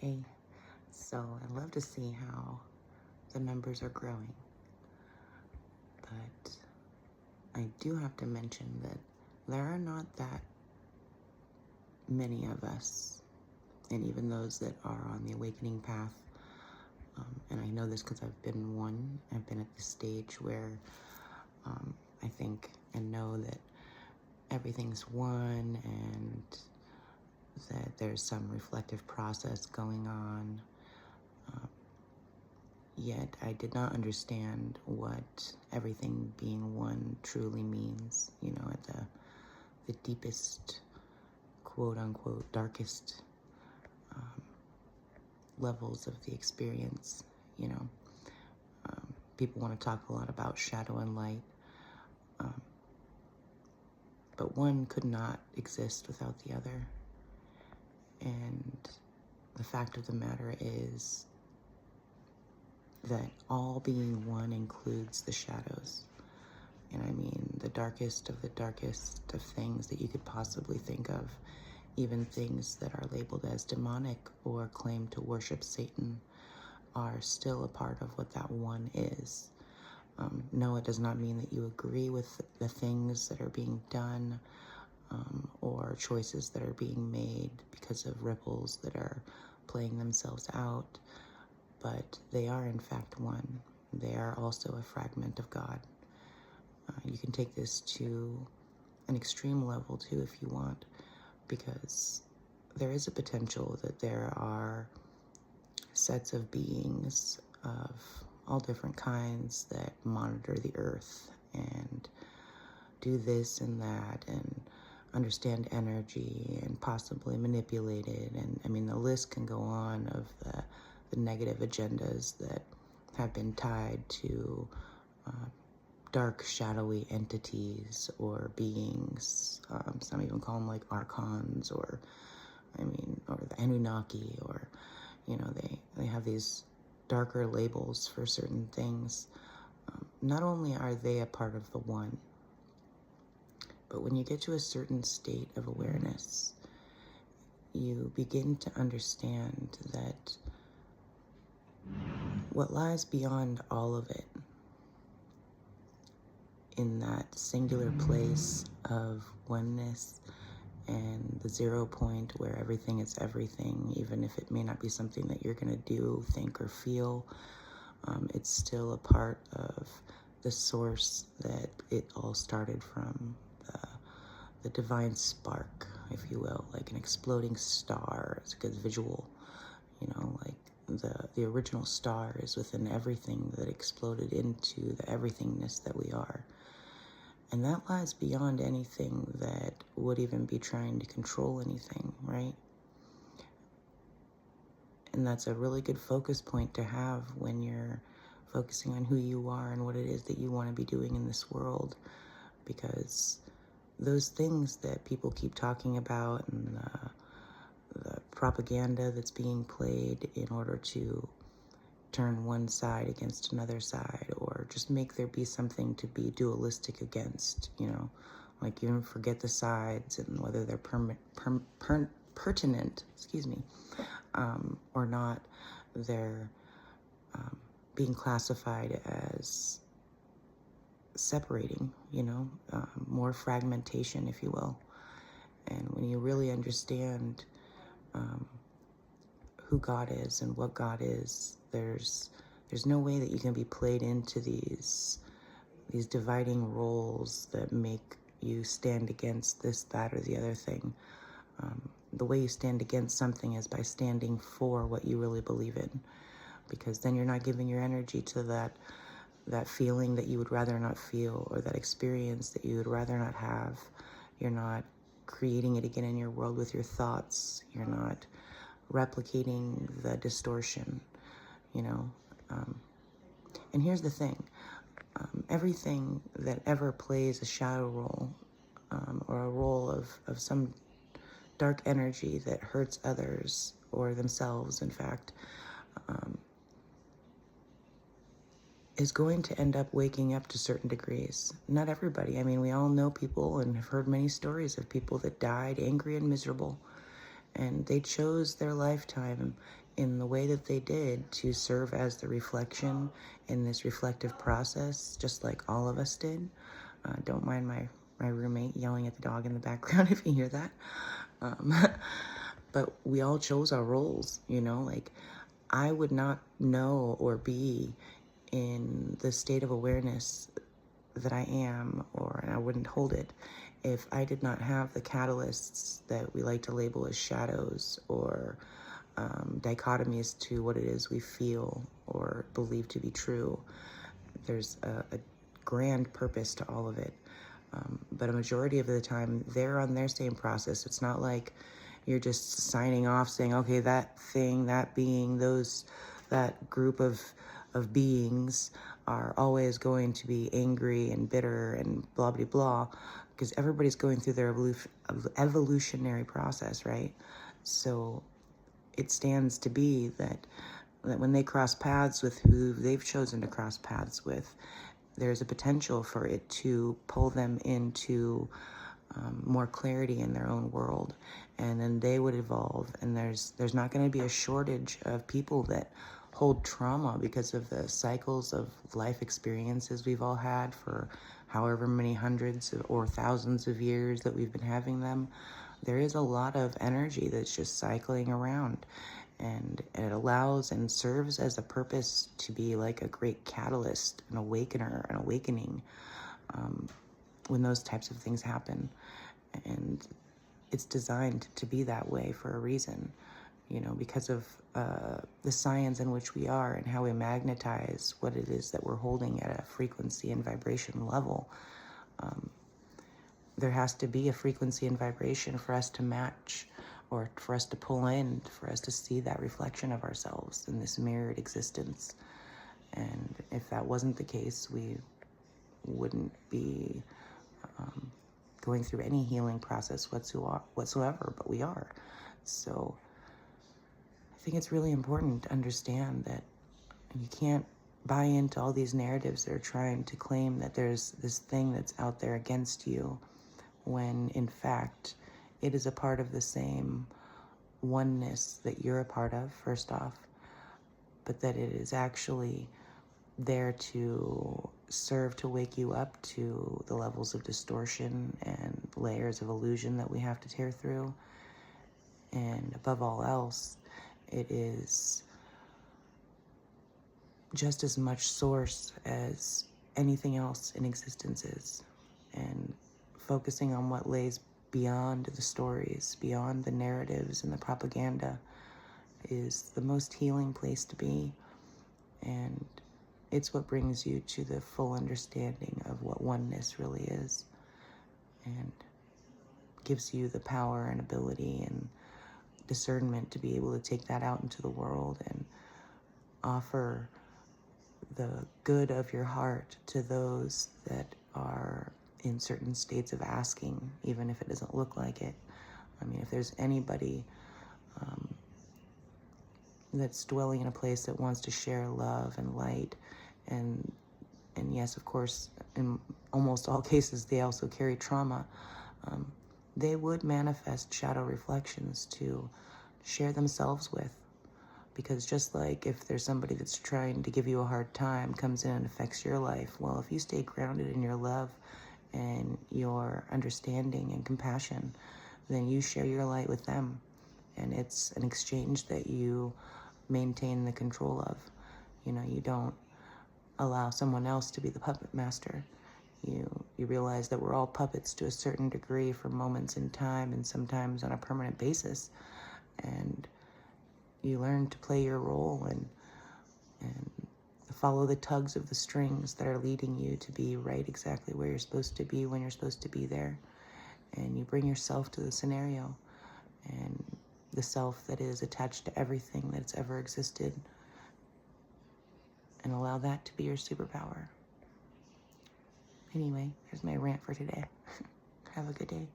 Hey, so I love to see how the numbers are growing, but I do have to mention that there are not that many of us, and even those that are on the awakening path, and I know this because I've been at the stage where I think and know that everything's one and that there's some reflective process going on. Yet I did not understand what everything being one truly means, at the deepest, quote unquote, darkest levels of the experience, you know. People want to talk a lot about shadow and light, but one could not exist without the other. And the fact of the matter is that all being one includes the shadows. And I mean the darkest of things that you could possibly think of, even things that are labeled as demonic or claim to worship Satan, are still a part of what that one is. No, it does not mean that you agree with the things that are being done or choices that are being made because of ripples that are playing themselves out, but they are in fact one. They are also a fragment of God. You can take this to an extreme level too if you want, because there is a potential that there are sets of beings of all different kinds that monitor the earth and do this and that and understand energy and possibly manipulate it. And I mean, the list can go on of the negative agendas that have been tied to dark, shadowy entities or beings. Some even call them like archons, or the Anunnaki, or they have these darker labels for certain things. Not only are they a part of the one, but when you get to a certain state of awareness, you begin to understand that what lies beyond all of it, in that singular place of oneness and the 0 point where everything is everything, even if it may not be something that you're going to do, think, or feel, it's still a part of the source that it all started from, the divine spark, if you will, like an exploding star. It's a good visual, like the original star is within everything that exploded into the everythingness that we are. And that lies beyond anything that would even be trying to control anything, right? And that's a really good focus point to have when you're focusing on who you are and what it is that you want to be doing in this world. Because those things that people keep talking about and the propaganda that's being played in order to turn one side against another side, or just make there be something to be dualistic against, like you don't forget the sides and whether they're pertinent, or not. They're being classified as separating, more fragmentation, if you will. And when you really understand who God is and what God is, there's no way that you can be played into these dividing roles that make you stand against this, that, or the other thing. The way you stand against something is by standing for what you really believe in, because then you're not giving your energy to that feeling that you would rather not feel, or that experience that you would rather not have. You're not creating it again in your world with your thoughts. You're not replicating the distortion, and here's the thing. Everything that ever plays a shadow role, or a role of some dark energy that hurts others or themselves, in fact, is going to end up waking up to certain degrees. Not everybody. I mean, we all know people and have heard many stories of people that died angry and miserable, and they chose their lifetime in the way that they did to serve as the reflection in this reflective process, just like all of us did. Don't mind my roommate yelling at the dog in the background if you hear that. But we all chose our roles, you know, like I would not know or be in the state of awareness that I am, and I wouldn't hold it if I did not have the catalysts that we like to label as shadows or dichotomies to what it is we feel or believe to be true. There's a grand purpose to all of it. But a majority of the time, they're on their same process. It's not like you're just signing off saying, okay, that thing, that being, that group of beings are always going to be angry and bitter and blah, blah, blah, because everybody's going through their evolutionary process, right? So it stands to be that when they cross paths with who they've chosen to cross paths with, there's a potential for it to pull them into more clarity in their own world, and then they would evolve. And there's not going to be a shortage of people that hold trauma because of the cycles of life experiences we've all had for however many hundreds or thousands of years that we've been having them. There is a lot of energy that's just cycling around, and it allows and serves as a purpose to be like a great catalyst, an awakener, an awakening when those types of things happen. And it's designed to be that way for a reason, you know, because of the science in which we are and how we magnetize what it is that we're holding at a frequency and vibration level. There has to be a frequency and vibration for us to match, or for us to pull in, for us to see that reflection of ourselves in this mirrored existence. And if that wasn't the case, we wouldn't be going through any healing process whatsoever, but we are. So I think it's really important to understand that you can't buy into all these narratives that are trying to claim that there's this thing that's out there against you, when in fact it is a part of the same oneness that you're a part of, first off, but that it is actually there to serve to wake you up to the levels of distortion and layers of illusion that we have to tear through. And above all else, it is just as much source as anything else in existence is. And focusing on what lays beyond the stories, beyond the narratives and the propaganda, is the most healing place to be. And it's what brings you to the full understanding of what oneness really is, and gives you the power and ability and discernment to be able to take that out into the world and offer the good of your heart to those that are in certain states of asking, even if it doesn't look like it. I mean, if there's anybody that's dwelling in a place that wants to share love and light, and yes, of course, in almost all cases, they also carry trauma, they would manifest shadow reflections to share themselves with. Because just like if there's somebody that's trying to give you a hard time, comes in and affects your life, well, if you stay grounded in your love and your understanding and compassion, then you share your light with them. And it's an exchange that you maintain the control of. You know, you don't allow someone else to be the puppet master. You realize that we're all puppets to a certain degree for moments in time, and sometimes on a permanent basis. And you learn to play your role and follow the tugs of the strings that are leading you to be right exactly where you're supposed to be when you're supposed to be there. And you bring yourself to the scenario, and the self that is attached to everything that's ever existed, and allow that to be your superpower. Anyway, here's my rant for today. Have a good day.